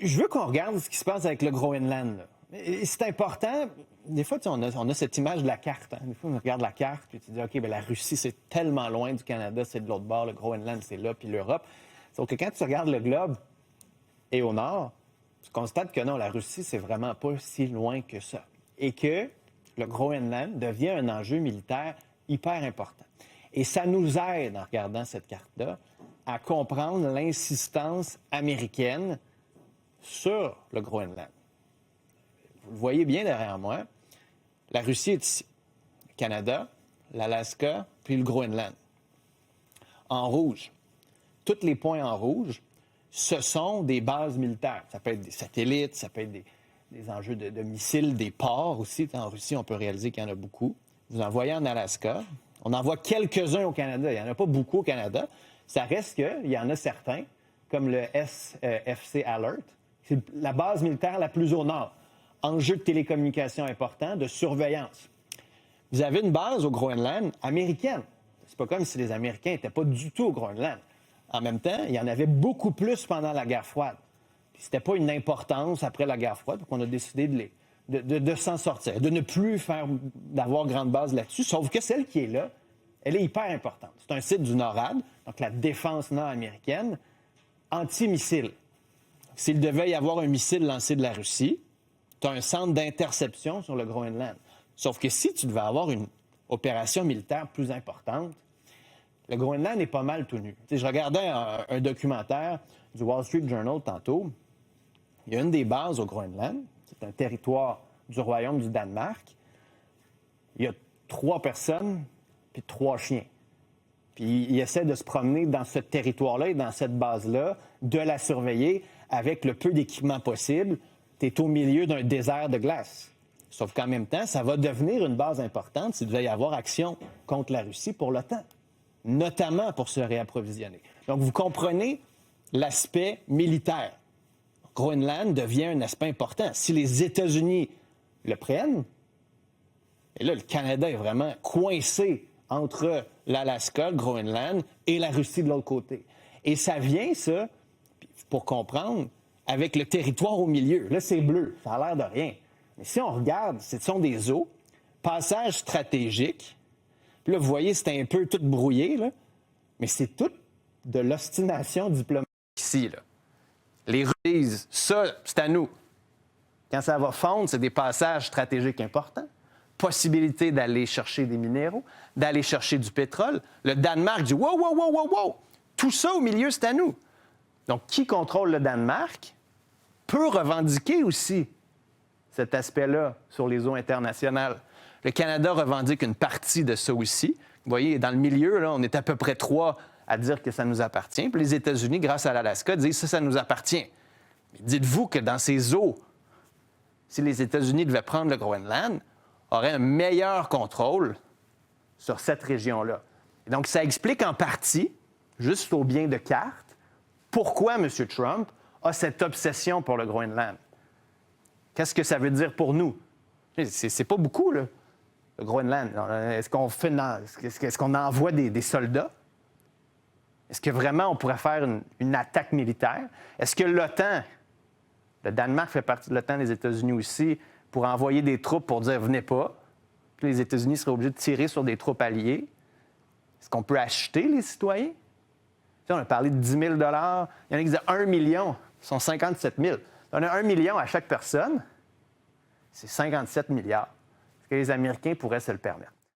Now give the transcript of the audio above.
Je veux qu'on regarde ce qui se passe avec le Groenland. Là. Et c'est important. Des fois, on a cette image de la carte. Hein. Des fois, on regarde la carte puis tu dis, OK, bien, la Russie, c'est tellement loin du Canada, c'est de l'autre bord. Le Groenland, c'est là, puis l'Europe. Sauf que quand tu regardes le globe et au nord, tu constates que non, la Russie, c'est vraiment pas si loin que ça. Et que le Groenland devient un enjeu militaire hyper important. Et ça nous aide, en regardant cette carte-là, à comprendre l'insistance américaine sur le Groenland. Vous le voyez bien derrière moi, la Russie est ici. Le Canada, l'Alaska, puis le Groenland. En rouge. Tous les points en rouge, ce sont des bases militaires. Ça peut être des satellites, ça peut être des enjeux de missiles, des ports aussi. En Russie, on peut réaliser qu'il y en a beaucoup. Vous en voyez en Alaska. On en voit quelques-uns au Canada. Il n'y en a pas beaucoup au Canada. Ça reste qu'il y en a certains, comme le SFC Alert. C'est la base militaire la plus au nord. Enjeu de télécommunications important, de surveillance. Vous avez une base au Groenland américaine. C'est pas comme si les Américains n'étaient pas du tout au Groenland. En même temps, il y en avait beaucoup plus pendant la guerre froide. Puis c'était pas une importance après la guerre froide, qu'on a décidé de s'en sortir, de ne plus d'avoir grande base là-dessus, sauf que celle qui est là, elle est hyper importante. C'est un site du NORAD, donc la défense nord-américaine, anti-missile. S'il devait y avoir un missile lancé de la Russie, tu as un centre d'interception sur le Groenland. Sauf que si tu devais avoir une opération militaire plus importante, le Groenland est pas mal tout nu. Tu sais, je regardais un documentaire du Wall Street Journal tantôt. Il y a une des bases au Groenland, c'est un territoire du Royaume du Danemark. Il y a 3 personnes puis 3 chiens. Puis ils essaient de se promener dans ce territoire-là et dans cette base-là, de la surveiller avec le peu d'équipement possible. Tu es au milieu d'un désert de glace. Sauf qu'en même temps, ça va devenir une base importante s'il devait y avoir action contre la Russie pour l'OTAN, notamment pour se réapprovisionner. Donc, vous comprenez l'aspect militaire. Groenland devient un aspect important. Si les États-Unis le prennent, et là, le Canada est vraiment coincé entre l'Alaska, le Groenland et la Russie de l'autre côté. Et ça vient, ça, pour comprendre, avec le territoire au milieu. Là, c'est bleu, ça a l'air de rien. Mais si on regarde, ce sont des eaux, passage stratégique. Puis là, vous voyez, c'est un peu tout brouillé, là, mais c'est tout de l'ostination diplomatique ici, là. Les Russes disent, ça, c'est à nous. Quand ça va fondre, c'est des passages stratégiques importants. Possibilité d'aller chercher des minéraux, d'aller chercher du pétrole. Le Danemark dit, wow, wow, wow, wow, wow. Tout ça au milieu, c'est à nous. Donc, qui contrôle le Danemark peut revendiquer aussi cet aspect-là sur les eaux internationales. Le Canada revendique une partie de ça aussi. Vous voyez, dans le milieu, là, on est à peu près 3 à dire que ça nous appartient. Puis les États-Unis, grâce à l'Alaska, disent ça nous appartient. Mais dites-vous que dans ces eaux, si les États-Unis devaient prendre le Groenland, auraient un meilleur contrôle sur cette région-là. Et donc, ça explique en partie, juste au bien de carte, pourquoi M. Trump a cette obsession pour le Groenland. Qu'est-ce que ça veut dire pour nous? C'est pas beaucoup, là, le Groenland. Est-ce qu'on envoie des soldats? Est-ce que vraiment on pourrait faire une attaque militaire? Est-ce que l'OTAN, le Danemark fait partie de l'OTAN, les États-Unis aussi, pour envoyer des troupes pour dire « venez pas », puis les États-Unis seraient obligés de tirer sur des troupes alliées? Est-ce qu'on peut acheter les citoyens? Tu sais, on a parlé de 10 000 $. Il y en a qui disent 1 million. Ce sont 57 000. On a 1 million à chaque personne. C'est 57 milliards. Est-ce que les Américains pourraient se le permettre?